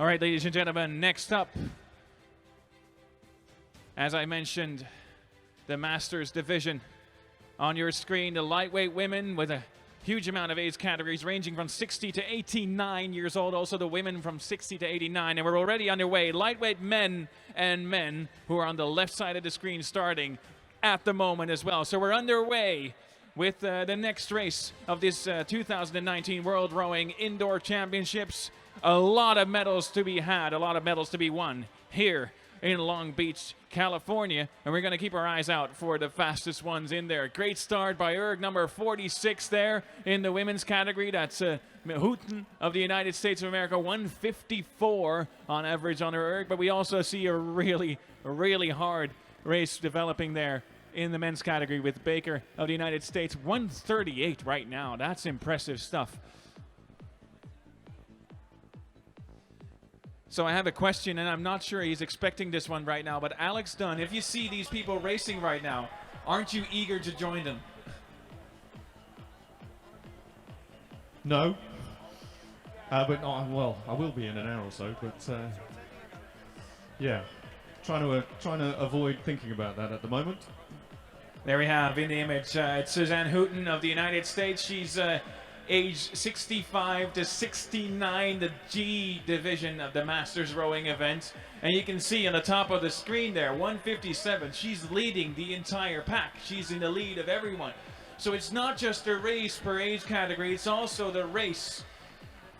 All right, ladies and gentlemen, next up, as I mentioned, the Masters division. On your screen, the lightweight women with a huge amount of age categories ranging from 60 to 89 years old. Also the women from 60 to 89. And we're already underway. Lightweight men and men who are on the left side of the screen starting at the moment as well. So we're underway with the next race of this 2019 World Rowing Indoor Championships. A lot of medals to be had, a lot of medals to be won here in Long Beach, California, and we're going to keep our eyes out for the fastest ones in there. Great start by erg number 46 there in the women's category. That's Houghton of the United States of America, 154 on average on her erg, but we also see a really hard race developing there in the men's category with Baker of the United States, 138 right now. That's impressive stuff. So I have a question, and I'm not sure he's expecting this one right now, but Alex Dunn, if you see these people racing right now, aren't you eager to join them? No. But well, I will be in an hour or so, but yeah, trying to avoid thinking about that at the moment. There we have in the image, it's Suzanne Houghton of the United States. She's age 65 to 69, the G division of the Masters rowing event. And you can see on the top of the screen there, 157. She's leading the entire pack. She's in the lead of everyone. So it's not just a race per age category, it's also the race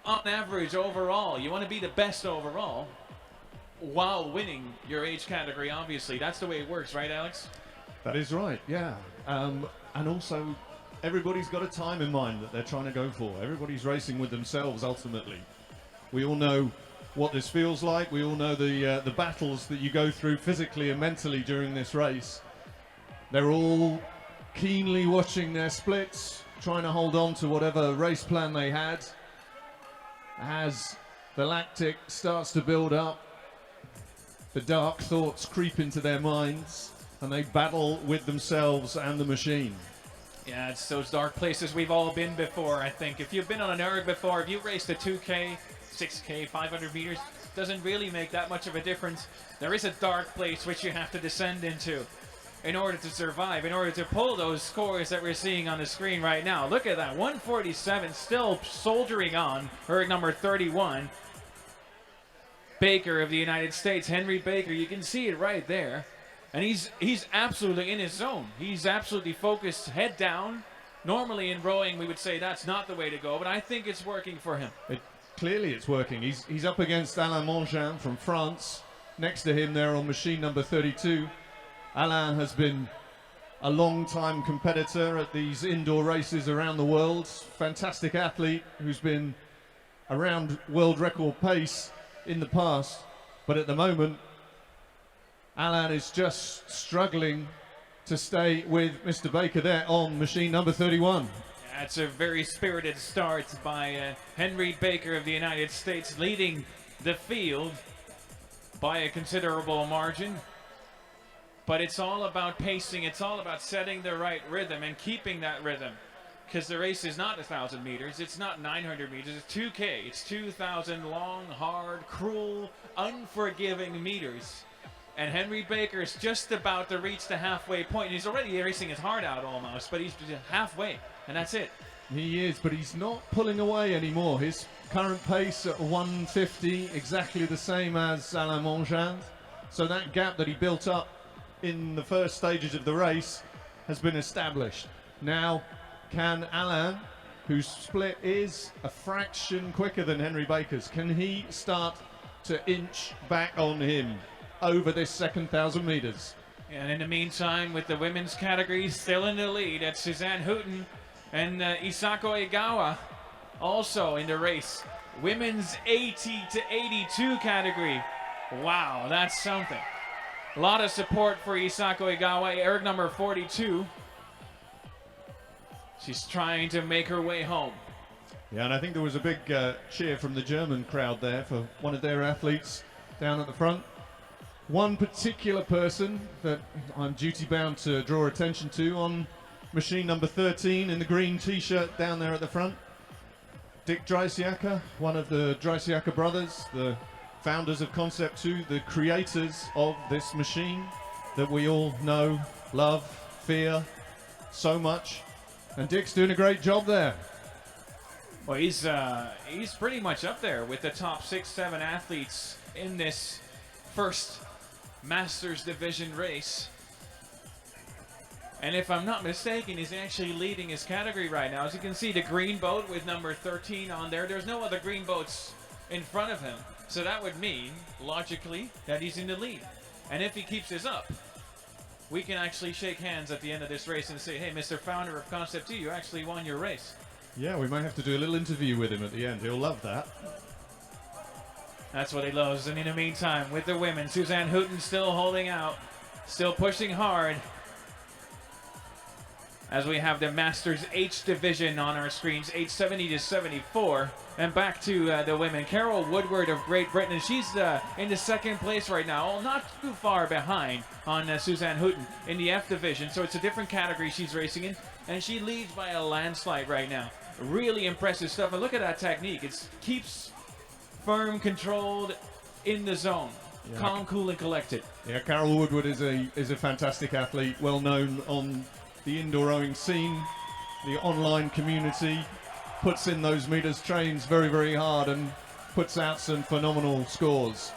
on average overall. You want to be the best overall while winning your age category, obviously. That's the way it works, right, Alex? That is right, yeah. And also, everybody's got a time in mind that they're trying to go for. Everybody's racing with themselves ultimately. We all know what this feels like. We all know the battles that you go through physically and mentally during this race. They're all keenly watching their splits, trying to hold on to whatever race plan they had. As the lactic starts to build up, the dark thoughts creep into their minds, and they battle with themselves and the machine. Yeah, it's those dark places we've all been before, I think. If you've been on an erg before, if you raced a 2K, 6K, 500 meters, doesn't really make that much of a difference. There is a dark place which you have to descend into in order to survive, in order to pull those scores that we're seeing on the screen right now. Look at that, 147, still soldiering on, erg number 31. Baker of the United States, Henry Baker, you can see it right there. And he's absolutely in his zone. He's absolutely focused, head down. Normally in rowing, we would say that's not the way to go, but I think it's working for him. Clearly it's working. He's up against Alain Mongin from France. Next to him there on machine number 32. Alain has been a long-time competitor at these indoor races around the world. Fantastic athlete who's been around world record pace in the past, but at the moment, Alain is just struggling to stay with Mr. Baker there on machine number 31. That's a very spirited start by Henry Baker of the United States, leading the field by a considerable margin. But it's all about pacing. It's all about setting the right rhythm and keeping that rhythm. Because the race is not 1,000 meters. It's not 900 meters. It's 2K. It's 2,000 long, hard, cruel, unforgiving meters. And Henry Baker is just about to reach the halfway point. He's already racing his heart out almost, but he's halfway, and that's it. He is, but he's not pulling away anymore. His current pace at 150, exactly the same as Alain Mongin. So that gap that he built up in the first stages of the race has been established. Now, can Alain, whose split is a fraction quicker than Henry Baker's, can he start to inch back on him over this second 1,000 meters? And in the meantime, with the women's category still in the lead, it's Suzanne Houghton and Isako Egawa also in the race. Women's 80 to 82 category. Wow, that's something. A lot of support for Isako Egawa, erg number 42. She's trying to make her way home. Yeah, and I think there was a big cheer from the German crowd there for one of their athletes down at the front. One particular person that I'm duty-bound to draw attention to on machine number 13 in the green t-shirt down there at the front. Dick Acker, one of the Acker brothers, the founders of Concept 2, the creators of this machine that we all know, love, fear so much. And Dick's doing a great job there. Well, he's pretty much up there with the top 6-7 athletes in this first Masters Division race. And if I'm not mistaken, he's actually leading his category right now. As you can see, the green boat with number 13 on there. There's no other green boats in front of him. So that would mean, logically, that he's in the lead. And if he keeps this up, we can actually shake hands at the end of this race and say, hey, Mr. Founder of Concept 2, you actually won your race. Yeah, we might have to do a little interview with him at the end. He'll love that. That's what he loves. And in the meantime, with the women, Suzanne Houghton still holding out, still pushing hard. As we have the Masters H division on our screens, age 70 to 74. And back to the women. Carol Woodward of Great Britain, and she's in the second place right now, not too far behind on Suzanne Houghton in the F division. So it's a different category she's racing in, and she leads by a landslide right now. Really impressive stuff. And look at that technique. It keeps firm, controlled, in the zone. Yeah. Calm, cool, and collected. Yeah, Carol Woodward is a fantastic athlete, well known on the indoor rowing scene, the online community, puts in those meters, trains very, very hard, and puts out some phenomenal scores.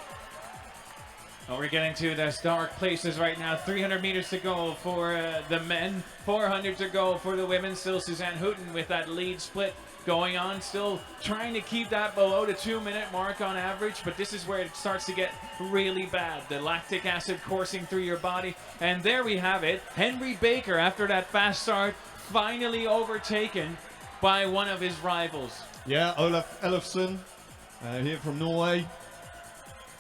Well, we're getting to the dark places right now. 300 meters to go for the men, 400 to go for the women. Still Suzanne Houghton with that lead split going on, still trying to keep that below the 2-minute mark on average, but this is where it starts to get really bad. The lactic acid coursing through your body. And there we have it. Henry Baker, after that fast start, finally overtaken by one of his rivals. Yeah, Olaf Ellefsen, here from Norway.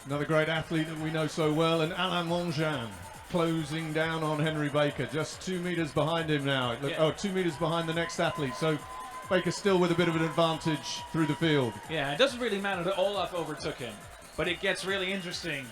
Another great athlete that we know so well. And Alain Mongin closing down on Henry Baker. Just 2 meters behind him now. Yeah. 2 meters behind the next athlete. So Baker still with a bit of an advantage through the field. Yeah, it doesn't really matter that Olaf overtook him. But it gets really interesting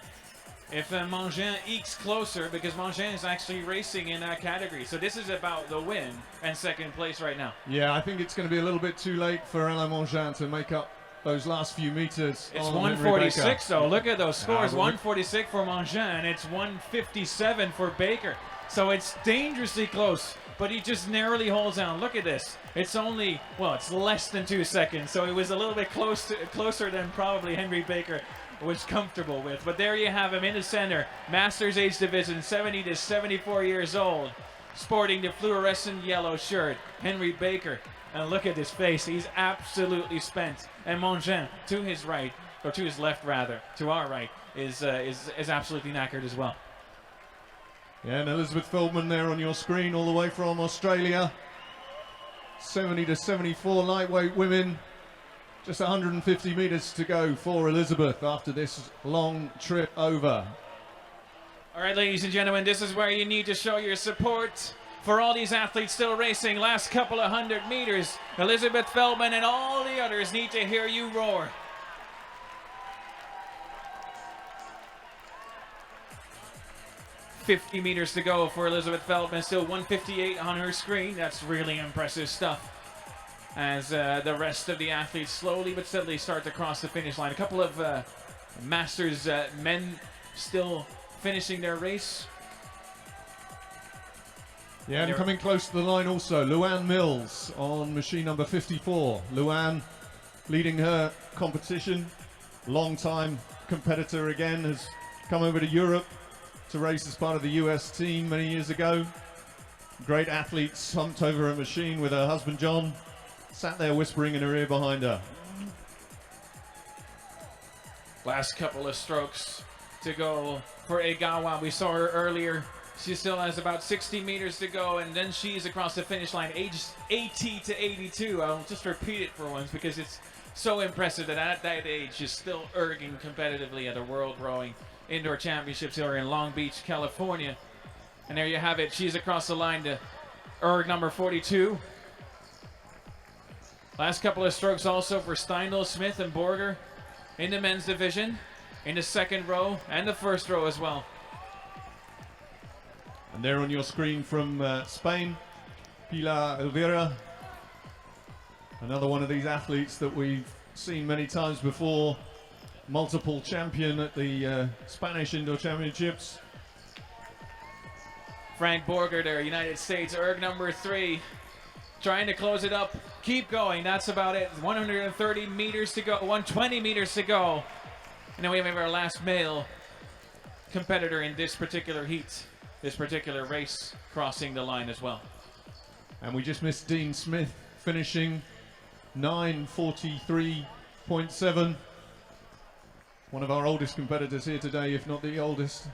if Mongin ekes closer, because Mongin is actually racing in that category. So this is about the win and second place right now. Yeah, I think it's going to be a little bit too late for Alain Mongin to make up those last few meters. It's 146 though. Look at those scores. 146 for Mongin. It's 157 for Baker. So it's dangerously close, but he just narrowly holds down. Look at this. It's only, well, it's less than 2 seconds. So it was a little bit closer than probably Henry Baker was comfortable with. But there you have him in the center. Masters Age Division, 70 to 74 years old. Sporting the fluorescent yellow shirt. Henry Baker. And look at his face. He's absolutely spent. And Mongin, to his right, or to his left rather, to our right, is absolutely knackered as well. Yeah, and Elizabeth Feldman there on your screen, all the way from Australia. 70 to 74 lightweight women. Just 150 meters to go for Elizabeth after this long trip over. All right, ladies and gentlemen, this is where you need to show your support for all these athletes still racing. Last couple of 100 meters. Elizabeth Feldman and all the others need to hear you roar. $50 meters to go for Elizabeth Feldman. Still 158 on her screen. That's really impressive stuff. As the rest of the athletes slowly but steadily start to cross the finish line. A couple of Masters men still finishing their race. Yeah, and coming close to the line also, Luann Mills on machine number 54. Luann leading her competition. Long-time competitor again, has come over to Europe to race as part of the US team many years ago. Great athlete, humped over a machine with her husband John. Sat there whispering in her ear behind her. Last couple of strokes to go for Egawa. We saw her earlier. She still has about 60 meters to go, and then she's across the finish line, aged 80 to 82. I'll just repeat it for once because it's so impressive that at that age she's still erging competitively at the World Rowing Indoor Championships here in Long Beach, California. And there you have it. She's across the line to erg number 42. Last couple of strokes also for Steindl, Smith, and Borger in the men's division, in the second row and the first row as well. And there on your screen from Spain, Pilar Elvira. Another one of these athletes that we've seen many times before. multiple champion at the Spanish Indoor Championships. Frank Borger there, United States, erg number 3. Trying to close it up. Keep going. That's about it. 130 meters to go. 120 meters to go. And then we have our last male competitor in this particular heat, this particular race, crossing the line as well. And we just missed Dean Smith finishing 9:43.7. One of our oldest competitors here today, if not the oldest.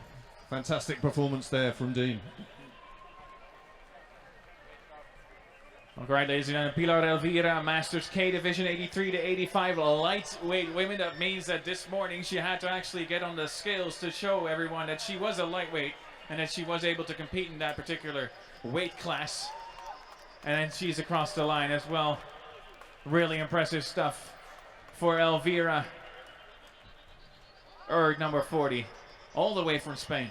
Fantastic performance there from Dean. All right, ladies and gentlemen, Pilar Elvira, Masters K Division, 83 to 85, lightweight women. That means that this morning she had to actually get on the scales to show everyone that she was a lightweight and that she was able to compete in that particular weight class. And then she's across the line as well. Really impressive stuff for Elvira, erg number 40, all the way from Spain.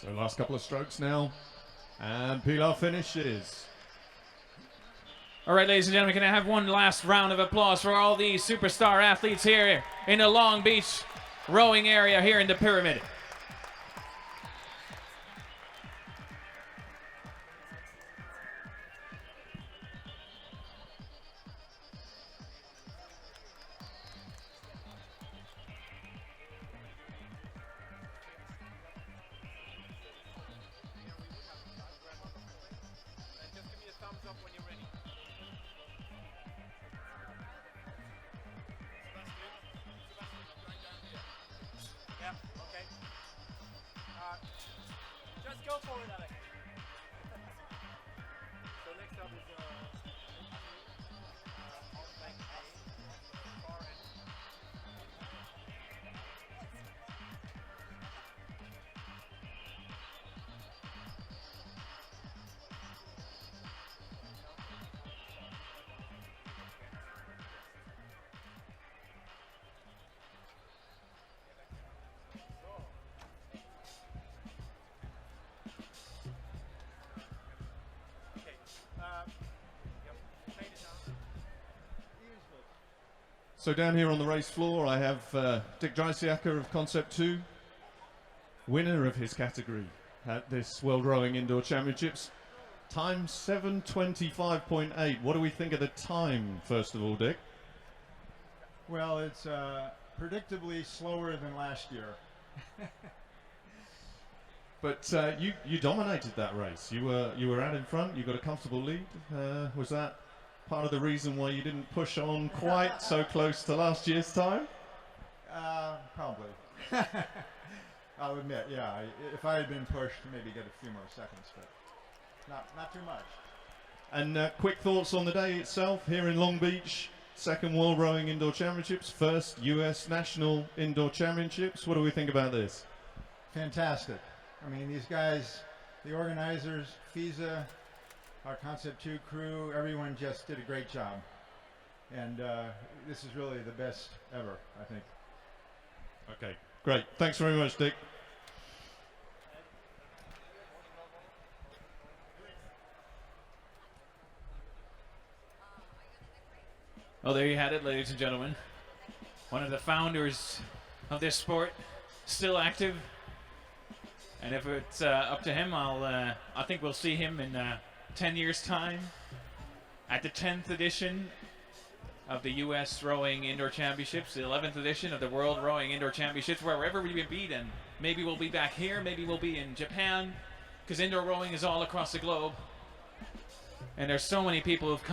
So last couple of strokes now, and Pilar finishes. All right, ladies and gentlemen, can I have one last round of applause for all these superstar athletes here in the Long Beach rowing area here in the Pyramid. Just go for it, Alex. So next up is back far end. So down here on the race floor, I have Dick Acker of Concept 2, winner of his category at this World Rowing Indoor Championships. Time 7:25.8. What do we think of the time, first of all, Dick? Well, it's predictably slower than last year. But you dominated that race. You were out in front. You got a comfortable lead. Was that part of the reason why you didn't push on quite so close to last year's time? Probably. I'll admit, yeah. If I had been pushed, maybe get a few more seconds, but not too much. And quick thoughts on the day itself here in Long Beach. Second World Rowing Indoor Championships, first US National Indoor Championships. What do we think about this? Fantastic. I mean, these guys, the organizers, FISA, our Concept 2 crew, everyone just did a great job. And this is really the best ever, I think. Okay, great. Thanks very much, Dick. Well, there you had it, ladies and gentlemen. One of the founders of this sport, still active. And if it's up to him, I think we'll see him in 10 years' time at the 10th edition of the U.S. Rowing Indoor Championships, the 11th edition of the World Rowing Indoor Championships, wherever we may be then. Maybe we'll be back here, maybe we'll be in Japan, because indoor rowing is all across the globe. And there's so many people who've come